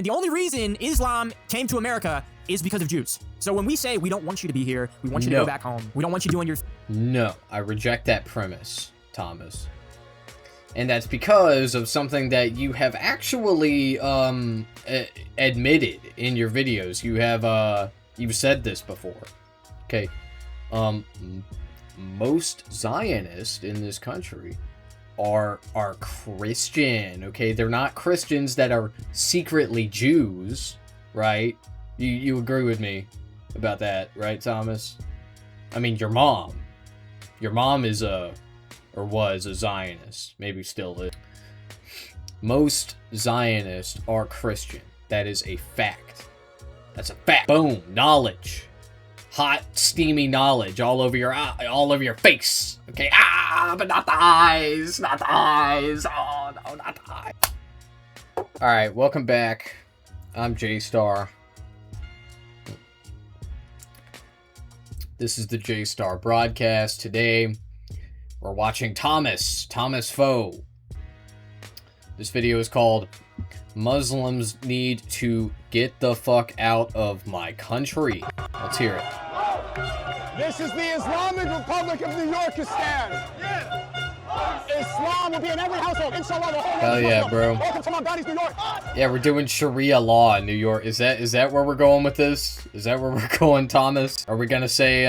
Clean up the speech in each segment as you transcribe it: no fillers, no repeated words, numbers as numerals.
The only reason Islam came to America is because of Jews. So when we say we don't want you to be here, we want you to go back home. We don't want you doing your... No, I reject that premise, Thomas. And that's because of something that you have actually admitted in your videos. You have you've said this before. Okay. Most Zionists in this country are Christian, okay? They're not Christians that are secretly Jews, right? You agree with me about that, right, Thomas? I mean, your mom is or was a Zionist, maybe still is. Most Zionists are Christian. That is a fact. That's a fact. Boom, knowledge. Hot, steamy knowledge all over your eye, all over your face. Okay, but not the eyes, not the eyes. Oh no, not the eyes. All right, welcome back. I'm J-Star. This is the J-Star broadcast. Today, we're watching Thomas Foe. This video is called Muslims Need to Get the Fuck Out of My Country. Let's hear it. This is the Islamic Republic of New Yorkistan. Islam will be in every household, inshallah. Hell yeah, bro. Welcome to my body's New York. Yeah, we're doing Sharia law in New York. Is that where we're going with this? Is that where we're going, Thomas? Are we gonna say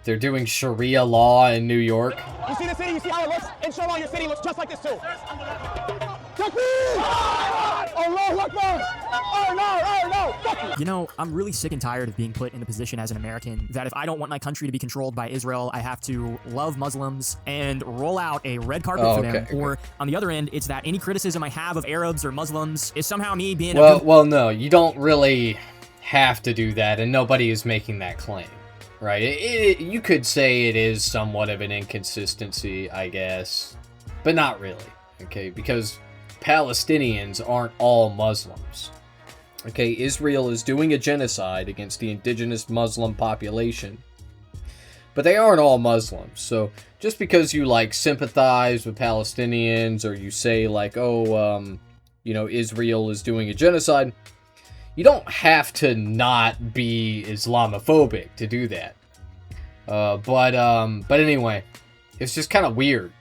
they're doing Sharia law in New York? You see the city? You see how it looks? Inshallah, your city looks just like this too. Allahu Akbar! Oh no! You know, I'm really sick and tired of being put in the position as an American that if I don't want my country to be controlled by Israel, I have to love Muslims and roll out a red carpet for them. Or on the other end, it's that any criticism I have of Arabs or Muslims is somehow me being well, no, you don't really have to do that, and nobody is making that claim, right? You could say it is somewhat of an inconsistency, I guess, but not really, okay? Because Palestinians aren't all Muslims. Okay, Israel is doing a genocide against the indigenous Muslim population. But they aren't all Muslims. So just because you like sympathize with Palestinians or you say like, oh, you know, Israel is doing a genocide, you don't have to not be Islamophobic to do that. But anyway, it's just kind of weird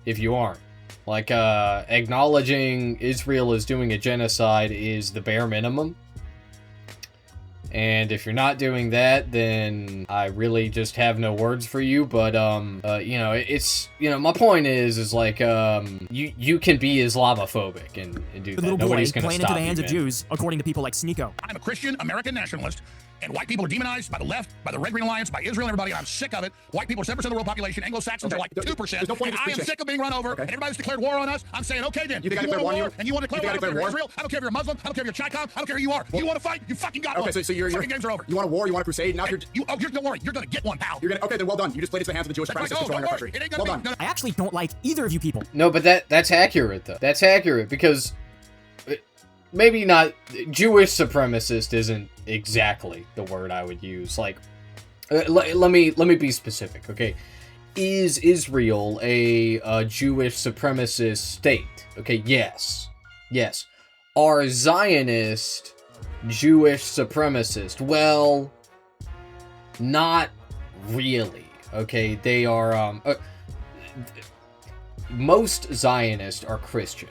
if you aren't. Like, acknowledging Israel is doing a genocide is the bare minimum. And if you're not doing that, then I really just have no words for you. But, you know, it's, you know, my point is like, you can be Islamophobic and do that. Nobody's gonna playing stop into the hands you, of Jews, according to people like Sneeko. I'm a Christian American nationalist, and white people are demonized by the left, by the Red Green Alliance, by Israel and everybody, and I'm sick of it. White people are 7% of the world population. Anglo-Saxons are like 2%. And I am sick of being run over, and everybody's declared war on us. I'm saying, okay then. You think I declared war on you? And you want to declare war on Israel? I don't care if you're a Muslim. I don't care if you're a Chicom. I don't care who you are. You want to fight? You fucking got one. Okay, so you're fucking games are over. You want a war? You want a crusade? Now don't worry. You're gonna get one, pal. Okay, then well done. You just played into the hands of the Jewish supremacists controlling our country. Well done. I actually don't like either of you people. No, but that's accurate, though. That's accurate, because maybe not... Jewish supremacist isn't exactly the word I would use. Like, let me be specific, okay? Is Israel a Jewish supremacist state? Okay, yes. Yes. Are Zionist Jewish supremacist? Well, not really, okay? They are, most Zionists are Christian.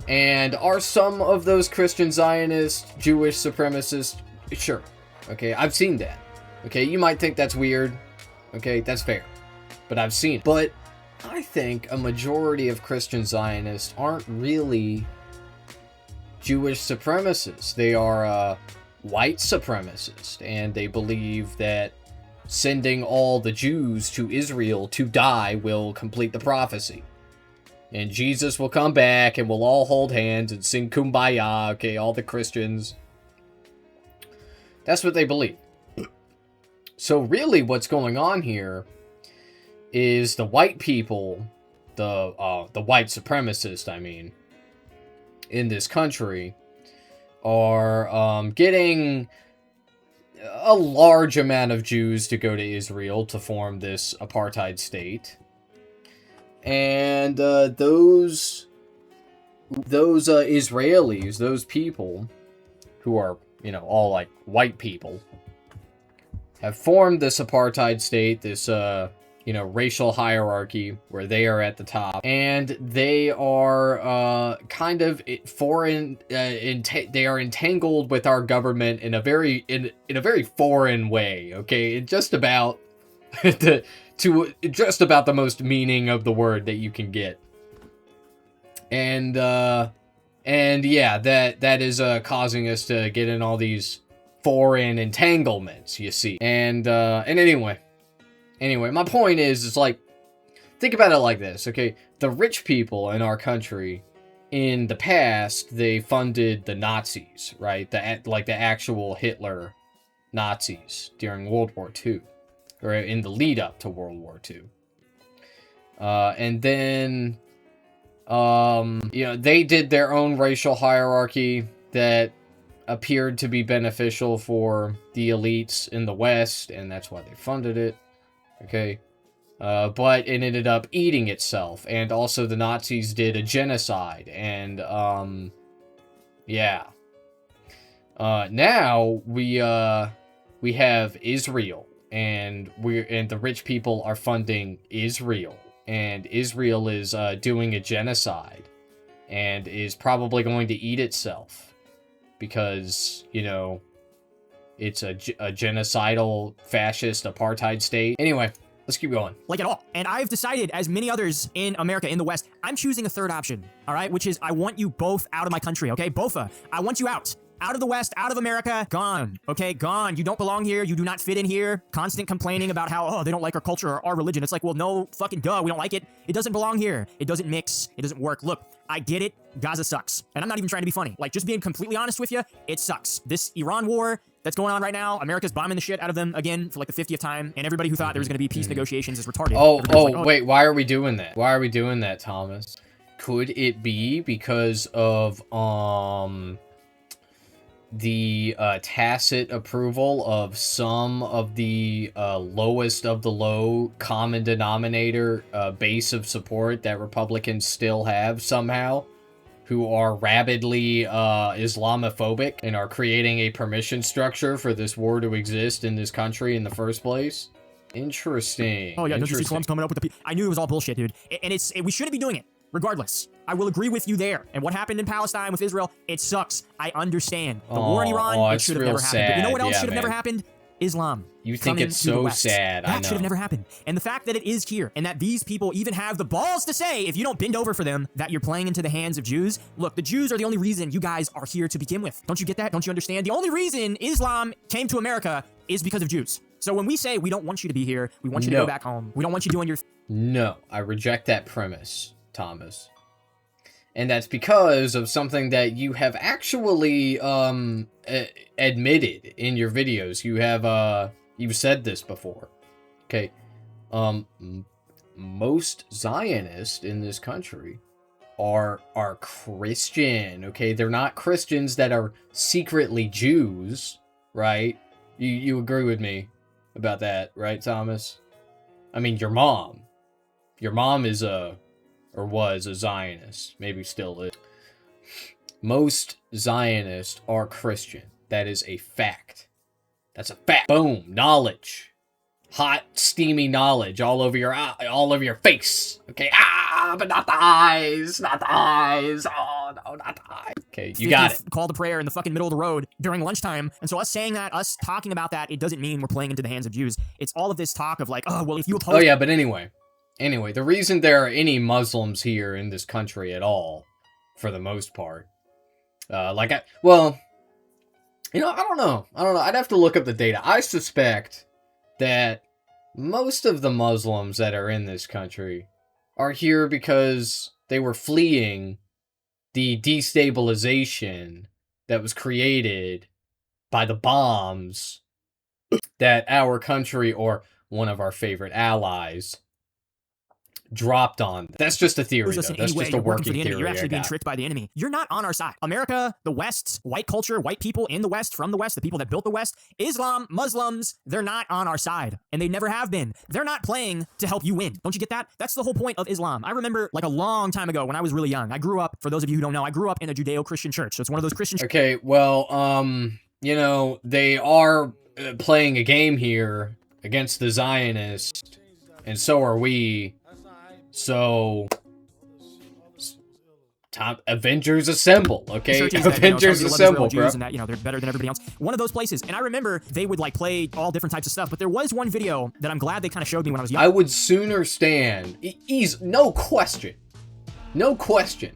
And are some of those Christian Zionists Jewish supremacists? Sure. Okay, I've seen that. Okay, you might think that's weird. Okay, that's fair. But I've seen it. But I think a majority of Christian Zionists aren't really Jewish supremacists. They are white supremacists. And they believe that sending all the Jews to Israel to die will complete the prophecy. And Jesus will come back and we'll all hold hands and sing Kumbaya, okay, all the Christians. That's what they believe. So really what's going on here is the white people, the white supremacists, I mean, in this country, are getting a large amount of Jews to go to Israel to form this apartheid state. And those those Israelis, those people who are, you know, all like white people, have formed this apartheid state, this, you know, racial hierarchy where they are at the top, and they are kind of foreign. They are entangled with our government in a very foreign way. Okay, it just about to just about the most meaning of the word that you can get, and yeah, that is causing us to get in all these foreign entanglements, you see. And anyway, my point is, it's like, think about it like this, okay? The rich people in our country, in the past, they funded the Nazis, right? The actual Hitler Nazis during World War II, or in the lead up to World War II. And then, you know, they did their own racial hierarchy that appeared to be beneficial for the elites in the West, and that's why they funded it, okay? But it ended up eating itself, and also the Nazis did a genocide, and, yeah. Now, we have Israel, and the rich people are funding Israel, and Israel is, doing a genocide, and is probably going to eat itself. Because, you know, it's a genocidal, fascist, apartheid state. Anyway, let's keep going. Like at all. And I've decided, as many others in America, in the West, I'm choosing a third option, all right? Which is, I want you both out of my country, okay? Bofa, I want you out. Out of the West, out of America, gone, okay? Gone. You don't belong here. You do not fit in here. Constant complaining about how, oh, they don't like our culture or our religion. It's like, well, no, fucking duh, we don't like it. It doesn't belong here. It doesn't mix. It doesn't work. Look, I get it. Gaza sucks. And I'm not even trying to be funny. Like, just being completely honest with you, it sucks. This Iran war that's going on right now, America's bombing the shit out of them again for like the 50th time, and everybody who thought there was going to be peace negotiations is retarded. Wait, why are we doing that? Why are we doing that, Thomas? Could it be because of, the tacit approval of some of the lowest of the low common denominator base of support that Republicans still have somehow, who are rabidly Islamophobic and are creating a permission structure for this war to exist in this country in the first place? Interesting. Oh yeah, don't you see Trump's coming up with the I knew it was all bullshit, dude. And we shouldn't be doing it. Regardless, I will agree with you there. And what happened in Palestine with Israel, it sucks. I understand. The war in Iran, it should have never happened. But you know what else should have never happened? Islam. You think it's so sad, I know. That should have never happened. And the fact that it is here, and that these people even have the balls to say, if you don't bend over for them, that you're playing into the hands of Jews. Look, the Jews are the only reason you guys are here to begin with. Don't you get that? Don't you understand? The only reason Islam came to America is because of Jews. So when we say we don't want you to be here, we want you to go back home. We don't want you doing your... No, I reject that premise, Thomas. And that's because of something that you have actually admitted in your videos. You have you've said this before. Okay. Most Zionists in this country are Christian, okay? They're not Christians that are secretly Jews, right? You agree with me about that, right, Thomas? I mean, your mom is or was a Zionist, maybe still is. Most Zionists are Christian. That is a fact. That's a fact. Boom. Knowledge. Hot, steamy knowledge all over your face. Okay. But not the eyes. Not the eyes. Oh, no, not the eyes. Okay, you got it. Call to prayer in the fucking middle of the road during lunchtime. And so us saying that, us talking about that, it doesn't mean we're playing into the hands of Jews. It's all of this talk of like, oh, well, if you oppose... Oh, yeah, but anyway, the reason there are any Muslims here in this country at all, for the most part, well, you know, I don't know. I'd have to look up the data. I suspect that most of the Muslims that are in this country are here because they were fleeing the destabilization that was created by the bombs that our country, or one of our favorite allies, dropped on them. That's just a theory, though. Us in That's any way, just a you're working for working the enemy. theory. You're actually being tricked by the enemy. You're not on our side. America, the West, white culture, white people in the West, from the West, the people that built the West, Islam, Muslims, they're not on our side. And they never have been. They're not playing to help you win. Don't you get that? That's the whole point of Islam. I remember like a long time ago when I was really young. I grew up, for those of you who don't know, I grew up in a Judeo-Christian church. So it's one of those Christian... Okay, well, you know, they are playing a game here against the Zionists, and so are we. So, Avengers Assemble, okay? Avengers Assemble, bro. And that, you know, they're better than everybody else. One of those places. And I remember they would like play all different types of stuff, but there was one video that I'm glad they kind of showed me when I was young. I would sooner stand, no question,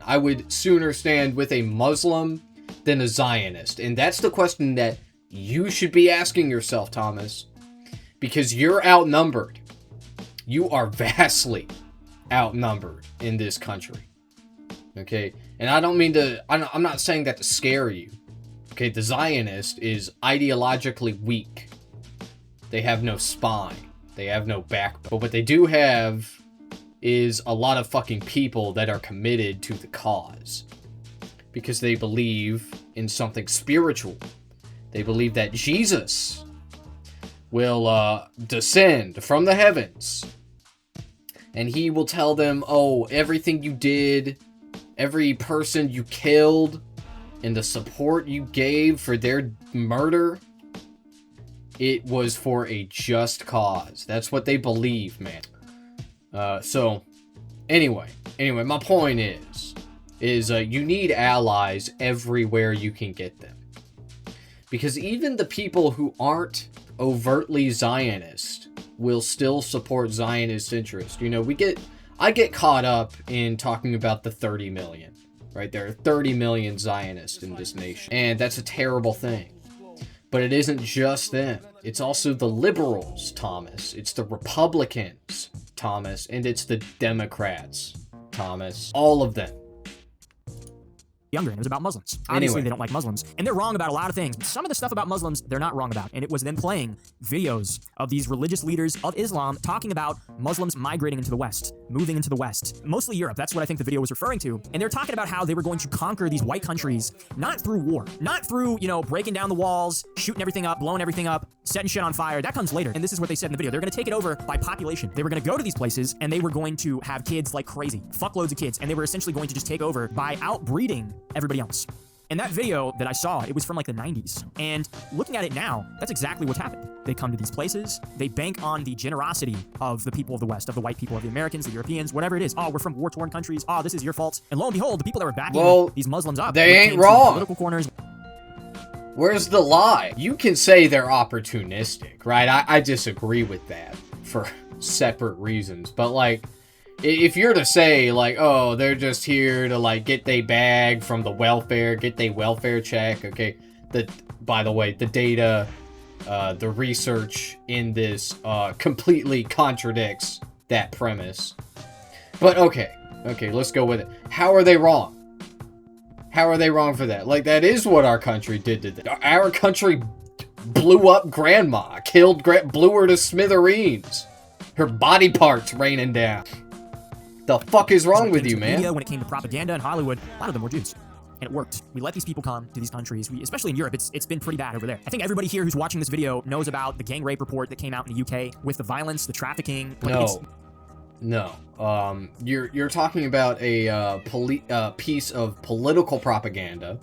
I would sooner stand with a Muslim than a Zionist. And that's the question that you should be asking yourself, Thomas, because you're outnumbered. You are vastly outnumbered in this country. Okay? And I don't mean to, I'm not saying that to scare you. Okay? The Zionist is ideologically weak. They have no spine. They have no backbone. But what they do have is a lot of fucking people that are committed to the cause. Because they believe in something spiritual. They believe that Jesus will descend from the heavens. And he will tell them, oh, everything you did, every person you killed, and the support you gave for their murder, it was for a just cause. That's what they believe, man. So, anyway, my point is you need allies everywhere you can get them. Because even the people who aren't overtly Zionist will still support Zionist interest. You know, I get caught up in talking about the 30 million, right? There are 30 million Zionists in this nation, and that's a terrible thing. But it isn't just them. It's also the liberals, Thomas. It's the Republicans, Thomas. And it's the Democrats, Thomas. All of them. Younger, and it was about Muslims. Obviously, they don't like Muslims, and they're wrong about a lot of things. Some of the stuff about Muslims, they're not wrong about, and it was them playing videos of these religious leaders of Islam talking about Muslims migrating into the West, moving into the West, mostly Europe. That's what I think the video was referring to, and they're talking about how they were going to conquer these white countries, not through war, not through, you know, breaking down the walls, shooting everything up, blowing everything up, setting shit on fire. That comes later, and this is what they said in the video. They're going to take it over by population. They were going to go to these places, and they were going to have kids like crazy, fuckloads of kids, and they were essentially going to just take over by outbreeding everybody else. And that video that I saw, it was from like the 90s. And looking at it now, that's exactly what's happened. They come to these places, they bank on the generosity of the people of the West, of the white people, of the Americans, the Europeans, whatever it is. Oh, we're from war-torn countries. Oh, this is your fault. And lo and behold, the people that were backing these Muslims up, they ain't wrong. Political corners. Where's the lie? You can say they're opportunistic, right? I disagree with that for separate reasons. But like, if you're to say, like, oh, they're just here to, like, get they bag from the welfare, get they welfare check, okay, by the way, the data, the research in this, completely contradicts that premise. But, okay, let's go with it. How are they wrong? How are they wrong for that? Like, that is what our country did to them. Our country blew up grandma, blew her to smithereens. Her body parts raining down. The fuck is wrong with you, man? When it came to propaganda in Hollywood, a lot of them were Jews. And it worked. We let these people come to these countries. Especially in Europe, it's been pretty bad over there. I think everybody here who's watching this video knows about the gang rape report that came out in the UK with the violence, the trafficking. No. You're talking about a piece of political propaganda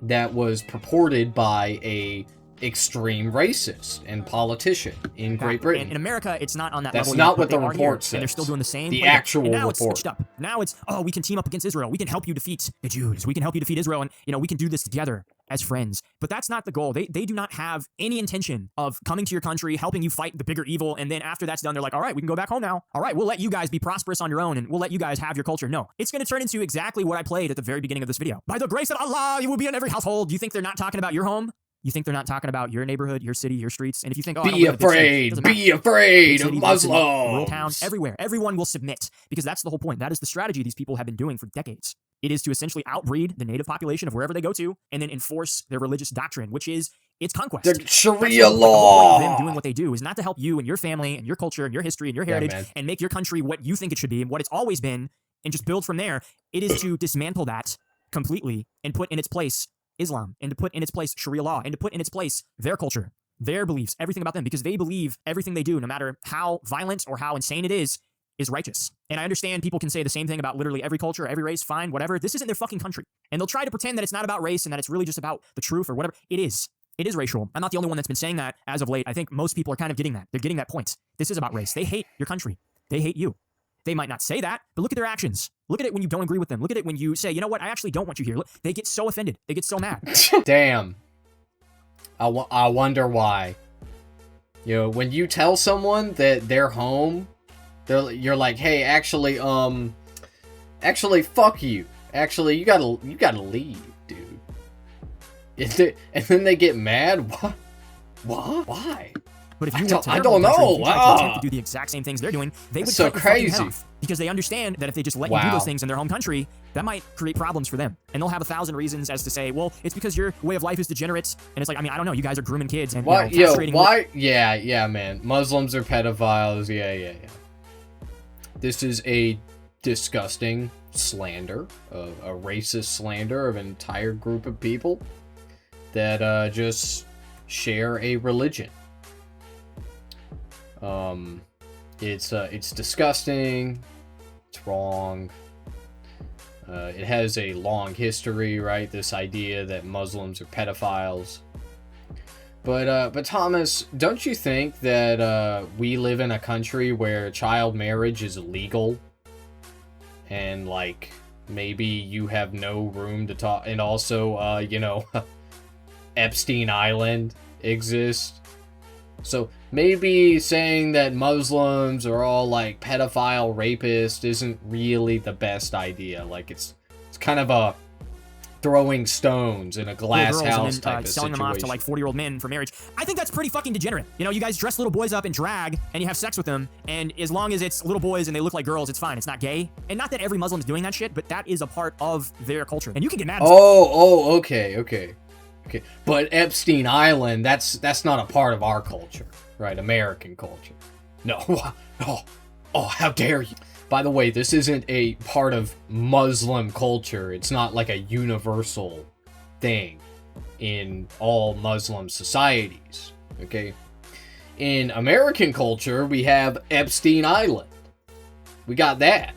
that was purported by a extreme racist and politician in Great Britain. In America, it's not on that level. That's not what the report says. And they're still doing the same. The actual report. Now it's switched up. Now it's, oh, we can team up against Israel. We can help you defeat the Jews. We can help you defeat Israel. And, you know, we can do this together as friends. But that's not the goal. They do not have any intention of coming to your country, helping you fight the bigger evil. And then after that's done, they're like, all right, we can go back home now. All right, we'll let you guys be prosperous on your own, and we'll let you guys have your culture. No, it's going to turn into exactly what I played at the very beginning of this video. By the grace of Allah, you will be in every household. You think they're not talking about your home? You think they're not talking about your neighborhood, your city, your streets? And if you think, oh, be afraid of Muslims, rural towns, everywhere, everyone will submit, because that's the whole point. That is the strategy these people have been doing for decades. It is to essentially outbreed the native population of wherever they go to, and then enforce their religious doctrine, which is It's conquest. The Sharia That's law. Them doing what they do is not to help you and your family and your culture and your history and your heritage and make your country what you think it should be and what it's always been and just build from there. It is to dismantle that completely and put in its place Islam and to put in its place Sharia law and to put in its place their culture, their beliefs, everything about them, because they believe everything they do, no matter how violent or how insane it is righteous. And I understand people can say the same thing about literally every culture, every race, fine, whatever. This isn't their fucking country. And they'll try to pretend that it's not about race and that it's really just about the truth or whatever. It is. It is racial. I'm not the only one that's been saying that as of late. I think most people are kind of getting that. They're getting that point. This is about race. They hate your country. They hate you. They might not say that, but look at their actions. Look at it when you don't agree with them. Look at it when you say, you know what, I actually don't want you here. Look, they get so offended. They get so mad. Damn. I wonder why. You know, when you tell someone that they're home, you're like, hey, actually, fuck you. Actually, you gotta leave, dude. And then they get mad. What? Why? But if you I don't know. Wow. To do the exact same things they're doing, they would so crazy. Because they understand that if they just let you do those things in their home country, that might create problems for them. And they'll have 1,000 reasons as to say, well, it's because your way of life is degenerate. And it's like, I mean, I don't know. You guys are grooming kids and castrating. Why? Yeah, man. Muslims are pedophiles. Yeah. This is a disgusting slander, a racist slander of an entire group of people that just share a religion. It's disgusting. It's wrong. It has a long history, right? This idea that Muslims are pedophiles. But Thomas, don't you think that we live in a country where child marriage is illegal? And like maybe you have no room to talk, and also Epstein Island exists. So maybe saying that Muslims are all like pedophile rapists isn't really the best idea. Like it's kind of a throwing stones in a glass house type of selling situation. them off to like 40-year-old men for marriage. I think that's pretty fucking degenerate. You know, you guys dress little boys up in drag and you have sex with them, and as long as it's little boys and they look like girls, it's fine. It's not gay. And not that every Muslim's doing that shit, but that is a part of their culture. And you can get mad. Okay. But Epstein Island, that's not a part of our culture, right? American culture. No. Oh, how dare you? By the way, this isn't a part of Muslim culture. It's not like a universal thing in all Muslim societies, okay? In American culture, we have Epstein Island. We got that.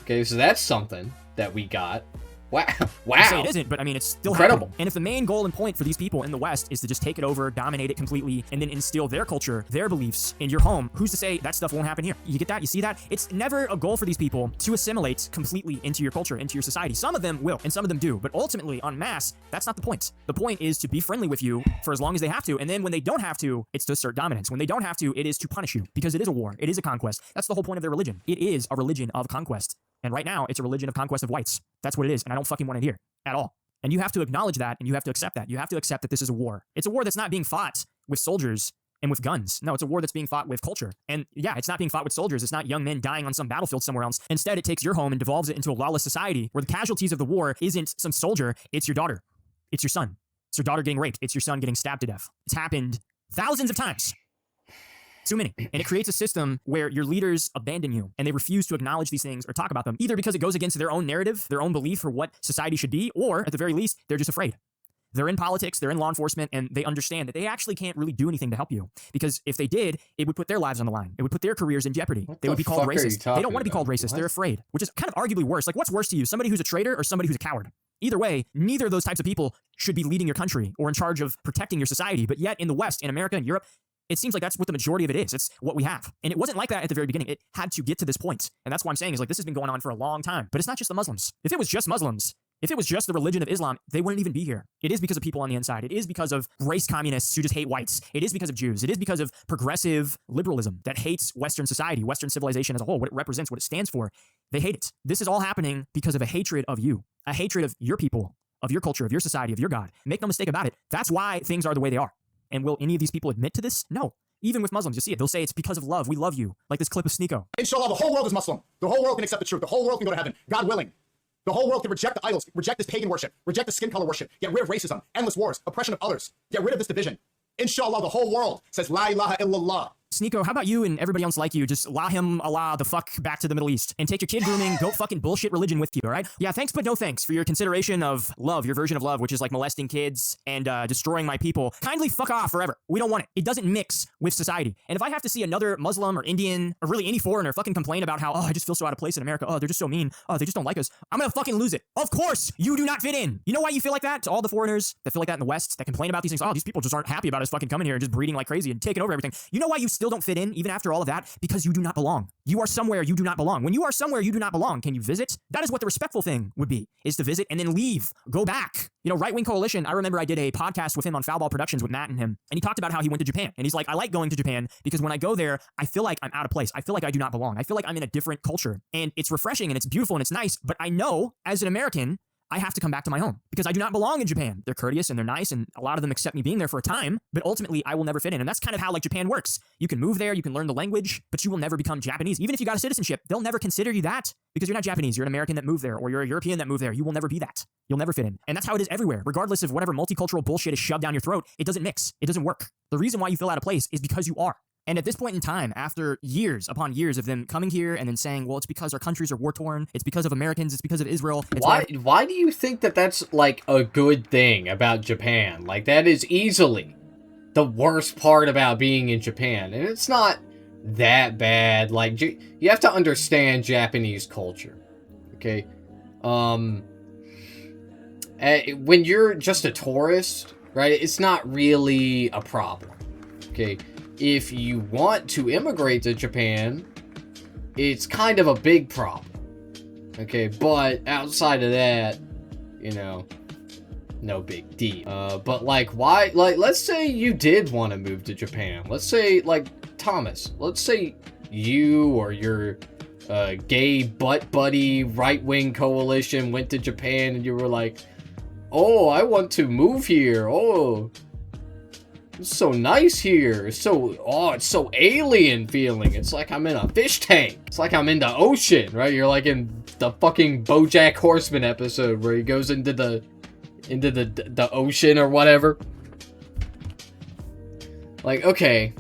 Okay, so that's something that we got. Wow. I say it isn't, but I mean, it's still incredible. Happening. And if the main goal and point for these people in the West is to just take it over, dominate it completely, and then instill their culture, their beliefs in your home, who's to say that stuff won't happen here? You get that? You see that? It's never a goal for these people to assimilate completely into your culture, into your society. Some of them will, and some of them do, but ultimately, en masse, that's not the point. The point is to be friendly with you for as long as they have to, and then when they don't have to, it's to assert dominance. When they don't have to, it is to punish you, because it is a war. It is a conquest. That's the whole point of their religion. It is a religion of conquest. And right now, it's a religion of conquest of whites. That's what it is, and I don't fucking want it here at all. And you have to acknowledge that, and you have to accept that. You have to accept that this is a war. It's a war that's not being fought with soldiers and with guns. No, it's a war that's being fought with culture. And yeah, it's not being fought with soldiers. It's not young men dying on some battlefield somewhere else. Instead, it takes your home and devolves it into a lawless society where the casualties of the war isn't some soldier, it's your daughter. It's your son. It's your daughter getting raped. It's your son getting stabbed to death. It's happened thousands of times. Too many. And it creates a system where your leaders abandon you and they refuse to acknowledge these things or talk about them, either because it goes against their own narrative, their own belief for what society should be, or at the very least, they're just afraid. They're in politics, they're in law enforcement, and they understand that they actually can't really do anything to help you. Because if they did, it would put their lives on the line. It would put their careers in jeopardy. They would be called racist. They don't want to be called racist. They're afraid, which is kind of arguably worse. Like, what's worse to you? Somebody who's a traitor or somebody who's a coward? Either way, neither of those types of people should be leading your country or in charge of protecting your society. But yet in the West, in America and Europe, it seems like that's what the majority of it is. It's what we have. And it wasn't like that at the very beginning. It had to get to this point. And that's why I'm saying is like, this has been going on for a long time. But it's not just the Muslims. If it was just Muslims, if it was just the religion of Islam, they wouldn't even be here. It is because of people on the inside. It is because of race communists who just hate whites. It is because of Jews. It is because of progressive liberalism that hates Western society, Western civilization as a whole, what it represents, what it stands for. They hate it. This is all happening because of a hatred of you, a hatred of your people, of your culture, of your society, of your God. Make no mistake about it. That's why things are the way they are. And will any of these people admit to this? No. Even with Muslims, you see it. They'll say it's because of love. We love you. Like this clip of Sneeko. Inshallah, the whole world is Muslim. The whole world can accept the truth. The whole world can go to heaven. God willing. The whole world can reject the idols, reject this pagan worship, reject the skin color worship, get rid of racism, endless wars, oppression of others, get rid of this division. Inshallah, the whole world says La ilaha illallah. Sneeko, how about you and everybody else like you just Allah the fuck back to the Middle East and take your kid grooming, go fucking bullshit religion with you, all right? Yeah, thanks but no thanks for your consideration of love, your version of love, which is like molesting kids and destroying my people. Kindly fuck off forever. We don't want it. It doesn't mix with society. And if I have to see another Muslim or Indian or really any foreigner fucking complain about how, oh, I just feel so out of place in America. Oh, they're just so mean. Oh, they just don't like us. I'm gonna fucking lose it. Of course, you do not fit in. You know why you feel like that? To all the foreigners that feel like that in the West that complain about these things. Oh, these people just aren't happy about us fucking coming here and just breeding like crazy and taking over everything. You know why you still don't fit in even after all of that? Because you do not belong. You are somewhere you do not belong. When you are somewhere you do not belong, can you visit? That is what the respectful thing would be, is to visit and then leave, go back. You know, Right Wing Coalition, I remember I did a podcast with him on Foulball Productions with Matt and him, and he talked about how he went to Japan. And he's like, I like going to Japan because when I go there, I feel like I'm out of place. I feel like I do not belong. I feel like I'm in a different culture. And it's refreshing and it's beautiful and it's nice, but I know as an American, I have to come back to my home because I do not belong in Japan. They're courteous and they're nice and a lot of them accept me being there for a time, but ultimately I will never fit in. And that's kind of how like Japan works. You can move there, you can learn the language, but you will never become Japanese. Even if you got a citizenship, they'll never consider you that because you're not Japanese. You're an American that moved there or you're a European that moved there. You will never be that. You'll never fit in. And that's how it is everywhere. Regardless of whatever multicultural bullshit is shoved down your throat, it doesn't mix. It doesn't work. The reason why you feel out of place is because you are. And at this point in time, after years upon years of them coming here and then saying, well, it's because our countries are war-torn, it's because of Americans, it's because of Israel. Why do you think that that's, like, a good thing about Japan? Like, that is easily the worst part about being in Japan. And it's not that bad. Like, you have to understand Japanese culture, okay? When you're just a tourist, right, it's not really a problem, okay? If you want to immigrate to Japan, it's kind of a big problem. Okay, but outside of that, you know, no big deal. But like, why? Like, let's say you did want to move to Japan. Let's say, like, Thomas, let's say you or your gay butt buddy right-wing coalition went to Japan and you were like, oh, I want to move here. Oh, it's so nice here. It's so alien feeling. It's like I'm in a fish tank. It's like I'm in the ocean, right? You're like in the fucking BoJack Horseman episode where he goes into the ocean or whatever. Like, okay,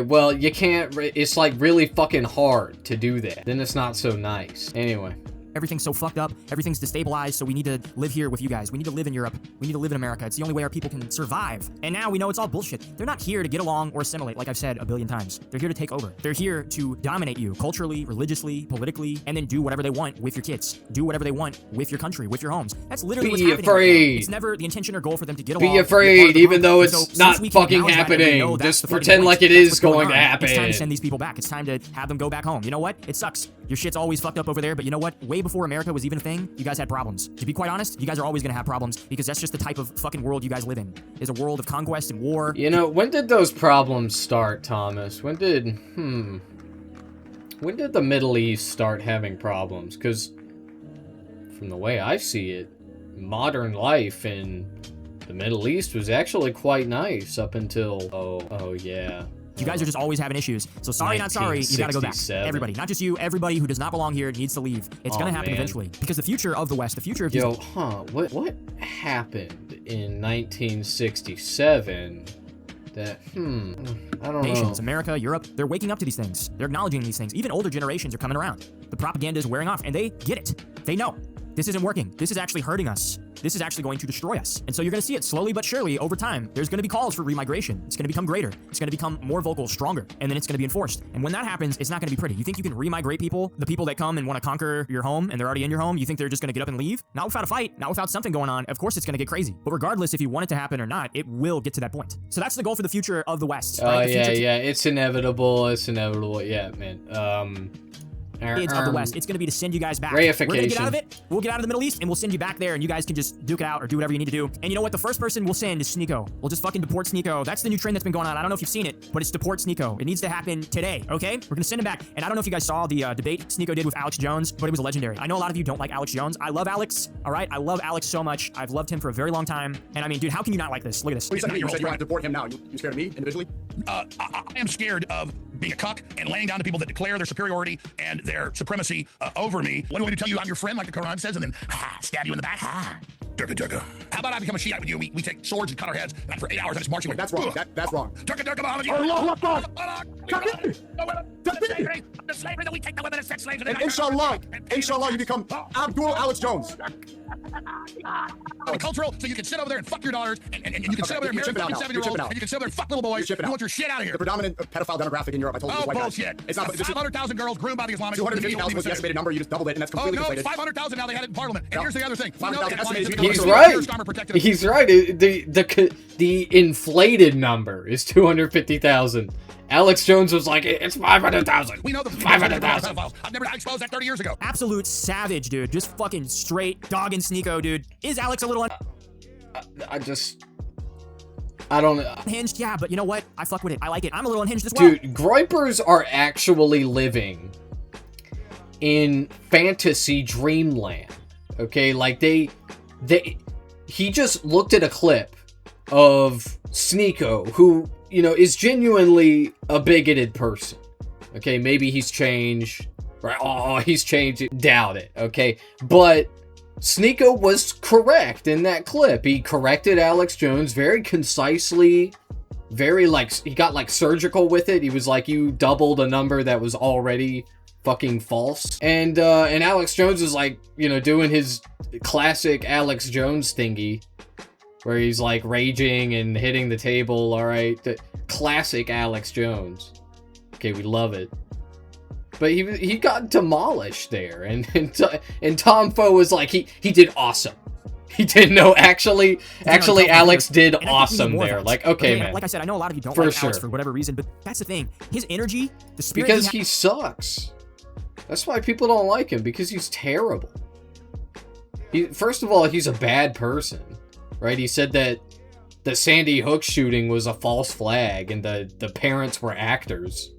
well, you can't. It's like really fucking hard to do that. Then it's not so nice. Anyway. Everything's so fucked up. Everything's destabilized, so we need to live here with you guys. We need to live in Europe. We need to live in America. It's the only way our people can survive. And now we know it's all bullshit. They're not here to get along or assimilate, like I've said a billion times. They're here to take over. They're here to dominate you culturally, religiously, politically, and then do whatever they want with your kids. Do whatever they want with your country, with your homes. That's literally what's happening. Be afraid. It's never the intention or goal for them to get along. Be afraid, even though it's not fucking happening. Just pretend like it is going to happen. It's time to send these people back. It's time to have them go back home. You know what? It sucks. Your shit's always fucked up over there, but you know what? Way before America was even a thing, you guys had problems. To be quite honest, you guys are always gonna have problems because that's just the type of fucking world you guys live in. Is a world of conquest and war. You know, when did those problems start, Thomas? When did the Middle East start having problems? Because from the way I see it, modern life in the Middle East was actually quite nice up until, oh yeah. You guys are just always having issues. So sorry, not sorry, you gotta go back. Everybody, not just you, everybody who does not belong here needs to leave. It's gonna happen eventually. Because the future of the West, the future of... What happened in 1967 that, I don't know. Nations, America, Europe, they're waking up to these things. They're acknowledging these things. Even older generations are coming around. The propaganda is wearing off, and they get it. They know. This isn't working. This is actually hurting us. This is actually going to destroy us. And so you're going to see it slowly but surely over time. There's going to be calls for remigration. It's going to become greater. It's going to become more vocal, stronger, and then it's going to be enforced. And when that happens, it's not going to be pretty. You think you can remigrate people, the people that come and want to conquer your home and they're already in your home, you think they're just going to get up and leave? Not without a fight, not without something going on. Of course it's going to get crazy. But regardless if you want it to happen or not, it will get to that point. So that's the goal for the future of the West. Right? Yeah, it's inevitable. It's inevitable. Yeah, man. Kids of the West. It's going to be to send you guys back. Reification. We're going to get out of it. We'll get out of the Middle East, and we'll send you back there, and you guys can just duke it out or do whatever you need to do. And you know what? The first person we'll send is Sneeko. We'll just fucking deport Sneeko. That's the new trend that's been going on. I don't know if you've seen it, but it's deport Sneeko. It needs to happen today, okay? We're going to send him back. And I don't know if you guys saw the debate Sneeko did with Alex Jones, but it was legendary. I know a lot of you don't like Alex Jones. I love Alex, all right? I love Alex so much. I've loved him for a very long time. And I mean, dude, how can you not like this? Look at this. You said you want to deport him now. You scared of me individually? I am scared of being a cuck and laying down to people that declare their superiority and their supremacy over me. What do you want me to tell you? I'm your friend, like the Quran says, and then stab you in the back. Durka durka. How about I become a Shiite with you? We take swords and cut our heads, and for 8 hours I just march you. That's wrong. That's wrong. Durka durka Muhammad. The slavery that we take the women as sex slaves. And inshallah, you become Abdul Alex Jones. Cultural, so you can sit over there and fuck your daughters, and you can sit over there and marry fucking 7-year-olds, and you can sit over there and fuck little boys. You want your shit out of here. The predominant pedophile demographic in Europe, I told you, is white bullshit. It's not 500,000 girls groomed by the Islamic. 250,000 was the estimated number. You just doubled it, and that's completely no, deflated. it's 500,000 now. They had it in Parliament. And here's the other thing. He's right. He's right. The inflated number is 250,000. Alex Jones was like, it's 500,000. We know the 500,000. I exposed that 30 years ago. Absolute savage, dude. Just fucking straight dog and Sneeko, dude. Is Alex a little I don't unhinged? Yeah, but you know what? I fuck with it. I like it. I'm a little unhinged as well. Dude, groypers are actually living in fantasy dreamland. Okay, like he just looked at a clip of Sneeko, who, you know, is genuinely a bigoted person. Okay, maybe he's changed. Right? Oh, he's changed. Doubt it. Okay, but Sneeko was correct in that clip. He corrected Alex Jones very concisely, very he got like surgical with it. He was like, you doubled a number that was already fucking false. And Alex Jones is like, you know, doing his classic Alex Jones thingy, where he's like raging and hitting the table. All right, the classic Alex Jones. Okay, we love it. But he got demolished there, and Tom Foe was like, he did awesome. He did actually Alex did awesome there. Like, okay, man. Like I said, I know a lot of you don't like Alex for whatever reason, but that's the thing. His energy, the spirit. Because he sucks. That's why people don't like him, because he's terrible. First of all, he's a bad person, right? He said that the Sandy Hook shooting was a false flag, and the parents were actors.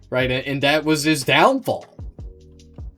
Right, and that was his downfall.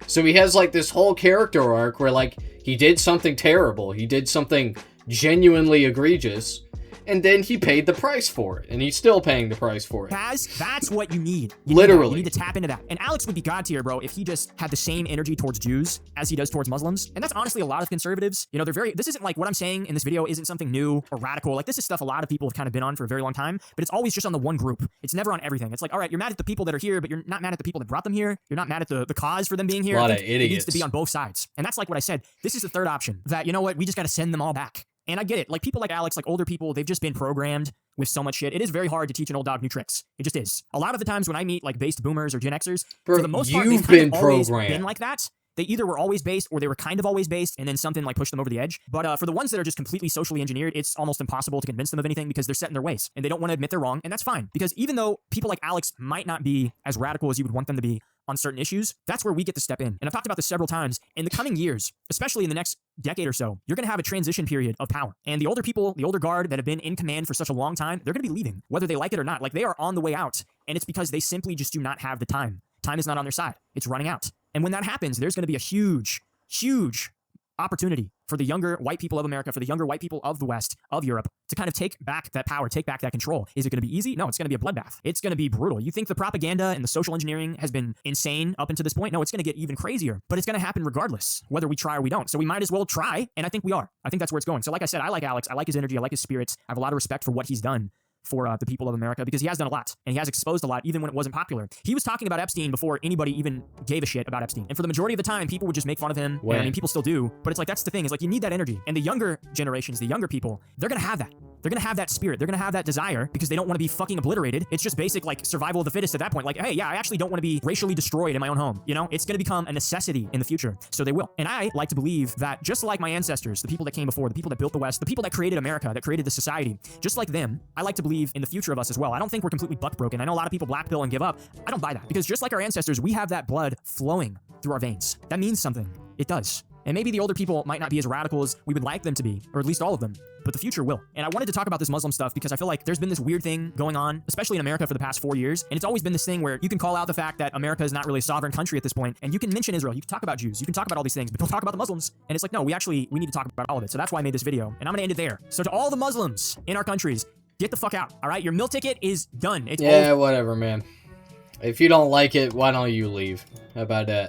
So he has like this whole character arc where like he did something terrible, he did something genuinely egregious, and then he paid the price for it, and he's still paying the price for it. That's what you need. Literally. You need to tap into that. And Alex would be God tier, bro, if he just had the same energy towards Jews as he does towards Muslims. And that's honestly a lot of conservatives. You know, this isn't like what I'm saying in this video isn't something new or radical. Like, this is stuff a lot of people have kind of been on for a very long time, but it's always just on the one group. It's never on everything. It's like, all right, you're mad at the people that are here, but you're not mad at the people that brought them here. You're not mad at the cause for them being here. A lot of idiots. It needs to be on both sides. And that's like what I said. This is the third option, that, you know what, we just got to send them all back. And I get it. Like, people like Alex, like older people, they've just been programmed with so much shit. It is very hard to teach an old dog new tricks. It just is. A lot of the times when I meet like based boomers or Gen Xers, for the most part, they've kind of always been like that. They either were always based or they were kind of always based, and then something like pushed them over the edge. But for the ones that are just completely socially engineered, it's almost impossible to convince them of anything because they're set in their ways and they don't want to admit they're wrong. And that's fine, because even though people like Alex might not be as radical as you would want them to be on certain issues, that's where we get to step in. And I've talked about this several times. In the coming years, especially in the next decade or so, you're going to have a transition period of power. And the older people, the older guard that have been in command for such a long time, they're going to be leaving, whether they like it or not. Like, they are on the way out. And it's because they simply just do not have the time. Time is not on their side. It's running out. And when that happens, there's going to be a huge, huge opportunity for the younger white people of America, for the younger white people of the West, of Europe, to kind of take back that power, take back that control. Is it going to be easy? No, it's going to be a bloodbath. It's going to be brutal. You think the propaganda and the social engineering has been insane up until this point? No, it's going to get even crazier, but it's going to happen regardless, whether we try or we don't. So we might as well try, and I think we are. I think that's where it's going. So like I said, I like Alex. I like his energy. I like his spirits. I have a lot of respect for what he's done for the people of America, because he has done a lot, and he has exposed a lot, even when it wasn't popular. He was talking about Epstein before anybody even gave a shit about Epstein. And for the majority of the time, people would just make fun of him. And, I mean, people still do, but it's like, that's the thing, is like, you need that energy. And the younger generations, the younger people, they're going to have that. They're going to have that spirit. They're going to have that desire, because they don't want to be fucking obliterated. It's just basic, like, survival of the fittest at that point. Like, hey, yeah, I actually don't want to be racially destroyed in my own home. You know, it's going to become a necessity in the future. So they will. And I like to believe that just like my ancestors, the people that came before, the people that built the West, the people that created America, that created the society, just like them, I like to believe in the future of us as well. I don't think we're completely buck broken. I know a lot of people black pill and give up. I don't buy that, because just like our ancestors, we have that blood flowing through our veins. That means something. It does. And maybe the older people might not be as radical as we would like them to be, or at least all of them, but the future will. And I wanted to talk about this Muslim stuff because I feel like there's been this weird thing going on, especially in America for the past 4 years. And it's always been this thing where you can call out the fact that America is not really a sovereign country at this point, and you can mention Israel, you can talk about Jews, you can talk about all these things, but don't talk about the Muslims. And it's like, no, we need to talk about all of it. So that's why I made this video, and I'm gonna end it there. So to all the Muslims in our countries, get the fuck out, all right? Your meal ticket is done. It's over. Whatever, man. If you don't like it, why don't you leave? How about that?